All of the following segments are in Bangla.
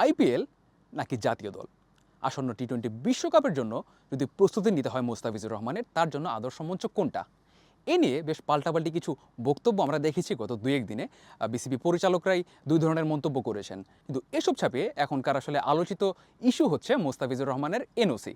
আইপিএল নাকি জাতীয় দল? আসন্ন টি-20 বিশ্বকাপের জন্য যদি প্রস্তুতি নিতে হয় মুস্তাফিজুর রহমানের, তার জন্য আদর্শ মঞ্চ কোনটা? এ নিয়ে বেশ পাল্টাপাল্টি কিছু বক্তব্য আমরা দেখেছি গত ২-১ দিনে। বিসিবি পরিচালকরাই ২ ধরনের মন্তব্য করেছেন। কিন্তু এসব ছাপিয়ে এখনকার আসলে আলোচিত ইস্যু হচ্ছে মুস্তাফিজুর রহমানের এনওসি।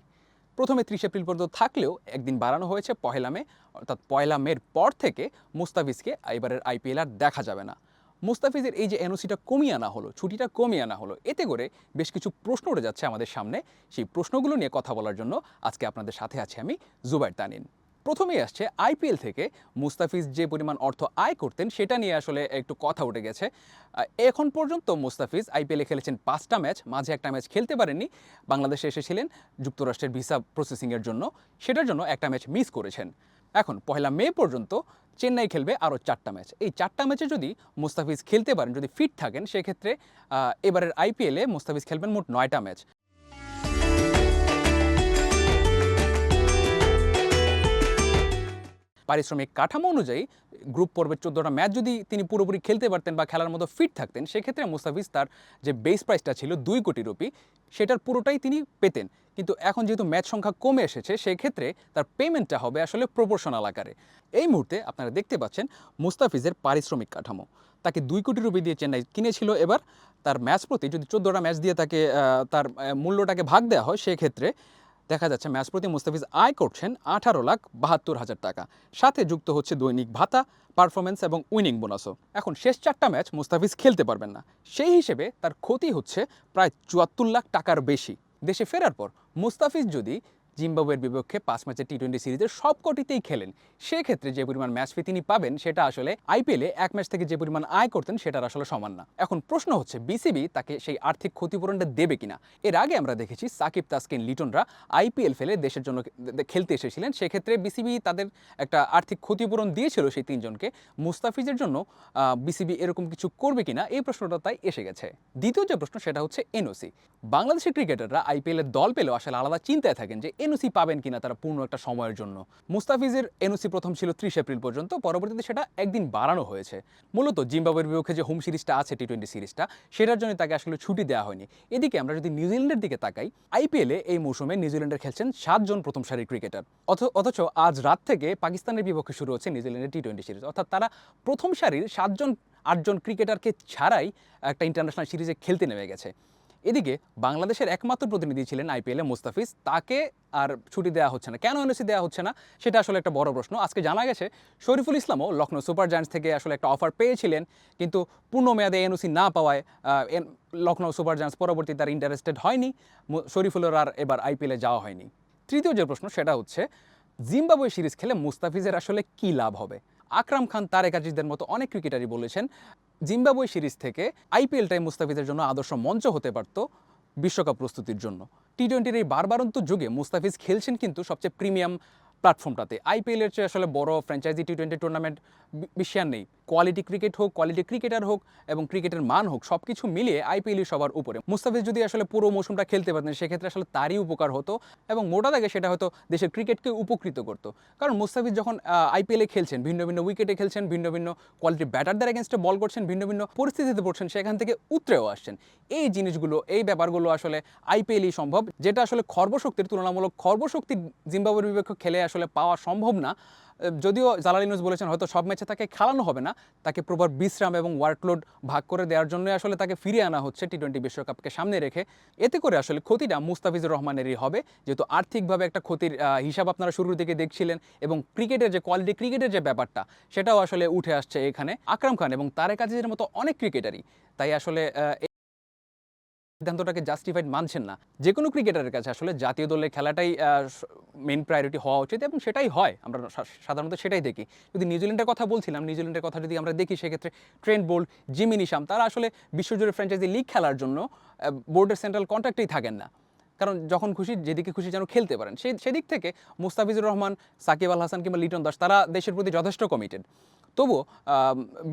প্রথমে ৩০ এপ্রিল পর্যন্ত থাকলেও একদিন বাড়ানো হয়েছে ১লা মে, অর্থাৎ ১লা মের পর থেকে মুস্তাফিজকে এবারের আইপিএল আর দেখা যাবে না। মুস্তাফিজের এই যে এনওসিটা কমিয়ে আনা হলো, ছুটিটা কমিয়ে আনা হলো, এতে করে বেশ কিছু প্রশ্ন উঠে যাচ্ছে আমাদের সামনে। সেই প্রশ্নগুলো নিয়ে কথা বলার জন্য আজকে আপনাদের সাথে আছি আমি, জুবায়ের তানিন। প্রথমেই আসছে আইপিএল থেকে মুস্তাফিজ যে পরিমাণ অর্থ আয় করতেন সেটা নিয়ে আসলে একটু কথা উঠে গেছে। এখন পর্যন্ত মুস্তাফিজ আইপিএলে খেলেছেন ৫টা ম্যাচ, মাঝে একটা ম্যাচ খেলতে পারেননি। বাংলাদেশে এসেছিলেন যুক্তরাষ্ট্রের ভিসা প্রসেসিংয়ের জন্য, সেটার জন্য একটা ম্যাচ মিস করেছেন। এখন ১লা মে পর্যন্ত চেন্নাই খেলবে আরও ৪টা ম্যাচ। এই ৪টা ম্যাচে যদি মুস্তাফিজ খেলতে পারেন, যদি ফিট থাকেন, সেক্ষেত্রে এবারের আইপিএলে মুস্তাফিজ খেলবেন মোট ৯টা ম্যাচ। পারিশ্রমিক কাঠামো অনুযায়ী গ্রুপ পর্বের ১৪টা ম্যাচ যদি তিনি পুরোপুরি খেলতে পারতেন বা খেলার মতো ফিট থাকতেন, সেক্ষেত্রে মুস্তাফিজ তার যে বেস প্রাইসটা ছিল ২ কোটি রুপি, সেটার পুরোটাই তিনি পেতেন। কিন্তু এখন যেহেতু ম্যাচ সংখ্যা কমে এসেছে, সেক্ষেত্রে তার পেমেন্টটা হবে আসলে প্রপোর্শনাল আকারে। এই মুহূর্তে আপনারা দেখতে পাচ্ছেন মুস্তাফিজের পারিশ্রমিক কাঠামো। তাকে ২ কোটি রুপি দিয়ে চেন্নাই কিনেছিল। এবার তার ম্যাচ প্রতি যদি ১৪টা ম্যাচ দিয়ে তাকে তার মূল্যটাকে ভাগ দেওয়া হয়, সেক্ষেত্রে দেখা যাচ্ছে ম্যাচ প্রতি মুস্তাফিজ আয় করছেন ১৮,৭২,০০০ টাকা। সাথে যুক্ত হচ্ছে দৈনিক ভাতা, পারফরমেন্স এবং উইনিং বোনাসও। এখন শেষ ৪টা ম্যাচ মুস্তাফিজ খেলতে পারবেন না। সেই হিসেবে তার ক্ষতি হচ্ছে প্রায় ৭৪ লাখ টাকার বেশি। দেশে ফেরার পর মুস্তাফিজ যদি জিম্বাবুয়ের বিপক্ষে ৫ ম্যাচের টি-20 সিরিজের সবকটিতেই খেলেন, সেক্ষেত্রে যে পরিমাণ ম্যাচ ফি তিনি পাবেন, সেটা আসলে আইপিএলে এক ম্যাচ থেকে যে পরিমাণ আয় করতেন সেটার আসলে সমান না। এখন প্রশ্ন হচ্ছে বিসিবি তাকে সেই আর্থিক ক্ষতিপূরণটা দেবে কিনা। এর আগে আমরা দেখেছি সাকিব, তাসকিন, লিটনরা আইপিএল ফেলে দেশের জন্য খেলতে এসেছিলেন। সেক্ষেত্রে বিসিবি তাদের একটা আর্থিক ক্ষতিপূরণ দিয়েছিল সেই তিনজনকে। মুস্তাফিজের জন্য বিসিবি এরকম কিছু করবে কিনা, এই প্রশ্নটা তাই এসে গেছে। দ্বিতীয় যে প্রশ্ন সেটা হচ্ছে এনওসি। বাংলাদেশের ক্রিকেটাররা আইপিএলের দল পেলেও আসলে আলাদা চিন্তায় থাকেন যে এনওসি পাবেন কিনা তারা পূর্ণ একটা সময়ের জন্য। মুস্তাফিজের এনওসি প্রথম ছিল ৩০ এপ্রিল পর্যন্ত, পরবর্তীতে সেটা একদিন বাড়ানো হয়েছে। মূলত জিম্বাবুয়ের বিপক্ষে যে হোম সিরিজটা আছে টি-20 সিরিজটা, সেটার জন্য তাকে আসলে ছুটি দেওয়া হয়নি। এদিকে আমরা যদি নিউজিল্যান্ডের দিকে তাকাই, আইপিএলে এই মৌসুমে নিউজিল্যান্ডের খেলছেন ৭ জন প্রথম সারির ক্রিকেটার। অথচ আজ রাত থেকে পাকিস্তানের বিপক্ষে শুরু হচ্ছে নিউজিল্যান্ডের টি-20 সিরিজ। অর্থাৎ তারা প্রথম সারির ৭-৮ ক্রিকেটারকে ছাড়াই একটা ইন্টারন্যাশনাল সিরিজে খেলতে নেমে গেছে। এদিকে বাংলাদেশের একমাত্র প্রতিনিধি ছিলেন আইপিএলে মুস্তাফিজ, তাকে আর ছুটি দেওয়া হচ্ছে না। কেন এনওসি দেওয়া হচ্ছে না, সেটা আসলে একটা বড় প্রশ্ন। আজকে জানা গেছে শরীফুল ইসলামও লখনৌ সুপার জায়ান্টস থেকে আসলে একটা অফার পেয়েছিলেন, কিন্তু পূর্ণ মেয়াদে এনওসি না পাওয়ায় লখনৌ সুপার জায়ান্টস পরবর্তীতে তার ইন্টারেস্টেড হয়নি। শরীফুলের আর এবার আইপিএলে যাওয়া হয়নি। তৃতীয় যে প্রশ্ন সেটা হচ্ছে জিম্বাবুয়ে সিরিজ খেলে মুস্তাফিজের আসলে কী লাভ হবে। আকরাম খান, তারেক আজিজদের মতো অনেক ক্রিকেটারই বলেছেন জিম্বাবুয়ে সিরিজ থেকে আইপিএলটাই মুস্তাফিজের জন্য আদর্শ মঞ্চ হতে পারত বিশ্বকাপ প্রস্তুতির জন্য। টি-20-র এই বারবারন্ত যুগে মুস্তাফিজ খেলছেন কিন্তু সবচেয়ে প্রিমিয়াম প্ল্যাটফর্মটাতে। আইপিএলের চেয়ে আসলে বড় ফ্র্যাঞ্চাইজি টি-20 টুর্নামেন্ট বিশ্বে আর নেই। কোয়ালিটি ক্রিকেট হোক, কোয়ালিটি ক্রিকেটার হোক এবং ক্রিকেটের মান হোক, সব কিছু মিলিয়ে আইপিএলই সবার উপরে। মুস্তাফিজ যদি আসলে পুরো মৌসুমটা খেলতে পারতেন, সেক্ষেত্রে আসলে তারই উপকার হতো এবং মোটা দাগে সেটা হয়তো দেশের ক্রিকেটকে উপকৃত করতো। কারণ মুস্তাফিজ যখন আইপিএলে খেলছেন, ভিন্ন ভিন্ন উইকেটে খেলছেন, ভিন্ন ভিন্ন কোয়ালিটি ব্যাটারদের এগেনস্টে বল করছেন, ভিন্ন ভিন্ন পরিস্থিতিতে পড়ছেন, সেখান থেকে উতরেও আসছেন। এই জিনিসগুলো, এই ব্যাপারগুলো আসলে আইপিএলই সম্ভব, যেটা আসলে খর্বশক্তির তুলনামূলক খর্বশক্তি জিম্বাবুয়ের বিপক্ষে খেলে আসলে পাওয়া সম্ভব না। যদিও জালাল ইউনুস বলেছেন হয়তো সব ম্যাচে তাকে খেলানো হবে না, তাকে প্রপার বিশ্রাম এবং ওয়ার্কলোড ভাগ করে দেওয়ার জন্যই আসলে তাকে ফিরিয়ে আনা হচ্ছে টি-20 বিশ্বকাপকে সামনে রেখে। এতে করে আসলে ক্ষতিটা মুস্তাফিজুর রহমানেরই হবে, যেহেতু আর্থিকভাবে একটা ক্ষতির হিসাব আপনারা শুরুর দিকে দেখছিলেন এবং ক্রিকেটের যে কোয়ালিটি, ক্রিকেটের যে ব্যাপারটা, সেটাও আসলে উঠে আসছে এখানে। আকরাম খান এবং তারেক আজিজের মতো অনেক ক্রিকেটারই তাই আসলে সিদ্ধান্তটাকে জাস্টিফাইড মানছেন না। যে কোনো ক্রিকেটারের কাছে আসলে জাতীয় দলে খেলাটাই মেইন প্রায়োরিটি হওয়া উচিত এবং সেটাই হয়। আমরা সাধারণত সেটাই দেখি। যদি নিউজিল্যান্ডের কথা বলছিলাম, নিউজিল্যান্ডের কথা যদি আমরা দেখি, সেক্ষেত্রে ট্রেন্ট বোল্ট, জিমি নিশাম, তারা আসলে বিশ্বজুড়ে ফ্র্যাঞ্চাইজি লিগ খেলার জন্য বোর্ডের সেন্ট্রাল কন্ট্রাক্টেই থাকেন না। কারণ যখন খুশি, যেদিকে খুশি যেন খেলতে পারেন। সেদিক থেকে মুস্তাফিজুর রহমান, সাকিব আল হাসান কিংবা লিটন দাস, তারা দেশের প্রতি যথেষ্ট কমিটেড। তবুও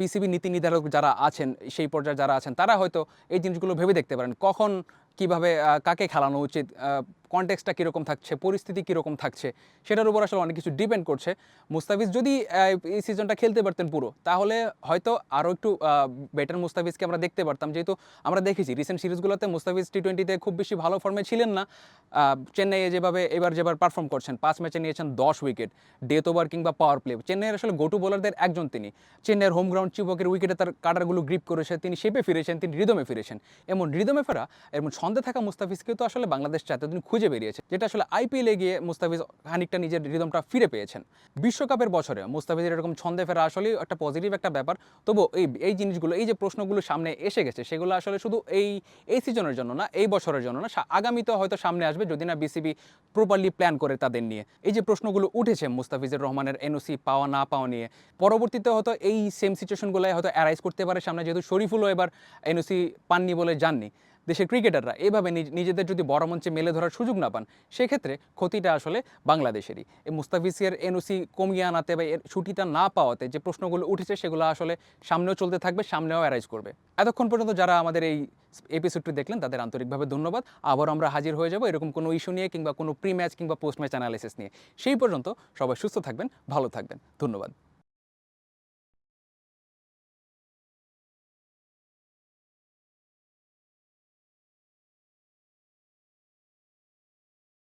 বিসিবি নীতি নির্ধারক যারা আছেন, সেই পর্যায়ে যারা আছেন, তারা হয়তো এই জিনিসগুলো ভেবে দেখতে পারেন কখন কিভাবে কাকে খেলানো উচিত, কনটেক্সটটা কীরকম থাকছে, পরিস্থিতি কীরকম থাকছে, সেটার উপর আসলে অনেক কিছু ডিপেন্ড করছে। মুস্তাফিজ যদি এই সিজনটা খেলতে পারতেন পুরো, তাহলে হয়তো আরও একটু বেটার মুস্তাফিজকে আমরা দেখতে পারতাম। যেহেতু আমরা দেখেছি রিসেন্ট সিরিজগুলোতে মুস্তাফিজ টি-20তে খুব বেশি ভালো ফর্মে ছিলেন না। চেন্নাইয়ে যেবার পারফর্ম করছেন, 5 ম্যাচে নিয়েছেন 10 উইকেট, ডেথ ওভার কিংবা পাওয়ার প্লে। চেন্নাইয়ের আসলে গোটু বোলারদের একজন তিনি। চেন্নাইয়ের হোম গ্রাউন্ড চিপকের উইকেটে তার কাটারগুলো গ্রিপ করেছে, তিনি শেপে ফিরেছেন, তিনি রিদমে ফিরেছেন। এমন রিদমে ফেরা এবং ছন্দে থাকা মুস্তাফিজকেও তো আসলে বাংলাদেশ এতদিন খুঁজে বেরিয়েছে, যেটা আসলে আইপিএলে গিয়ে মুস্তাফিজ খানিকটা নিজের রিদমটা ফিরে পেয়েছেন। বিশ্বকাপের বছরে মুস্তাফিজের এরকম ছন্দে ফেরা আসলেই একটা পজিটিভ একটা ব্যাপার। তবু এই জিনিসগুলো, এই যে প্রশ্নগুলো সামনে এসে গেছে, সেগুলো আসলে শুধু এই সিজনের জন্য না, এই বছরের জন্য না, আগামীতে হয়তো সামনে আসবে যদি না বিসিবি প্রপারলি প্ল্যান করে তাদের নিয়ে। এই যে প্রশ্নগুলো উঠেছে মুস্তাফিজুর রহমানের এনওসি পাওয়া না পাওয়া নিয়ে, পরবর্তীতে হয়তো এই সেম সিচুয়েশনগুলোই হয়তো অ্যারাইজ করতে পারে সামনে, যেহেতু শরীফুলও এবার এনওসি পাননি বলে যাননি। দেশের ক্রিকেটাররা এভাবে নিজেদের যদি বড় মঞ্চে মেলে ধরার সুযোগ না পান, সেক্ষেত্রে ক্ষতিটা আসলে বাংলাদেশেরই। এই মুস্তাফিজের এনওসি কমিয়ে আনাতে বা এর ছুটিটা না পাওয়াতে যে প্রশ্নগুলো উঠেছে, সেগুলো আসলে সামনেও চলতে থাকবে, সামনেও অ্যারাইজ করবে। এতক্ষণ পর্যন্ত যারা আমাদের এই এপিসোডটি দেখলেন তাদের আন্তরিকভাবে ধন্যবাদ। আবার আমরা হাজির হয়ে যাব এরকম কোনো ইস্যু নিয়ে, কিংবা কোনো প্রি ম্যাচ কিংবা পোস্ট ম্যাচ অ্যানালিসিস নিয়ে। সেই পর্যন্ত সবাই সুস্থ থাকবেন, ভালো থাকবেন। ধন্যবাদ।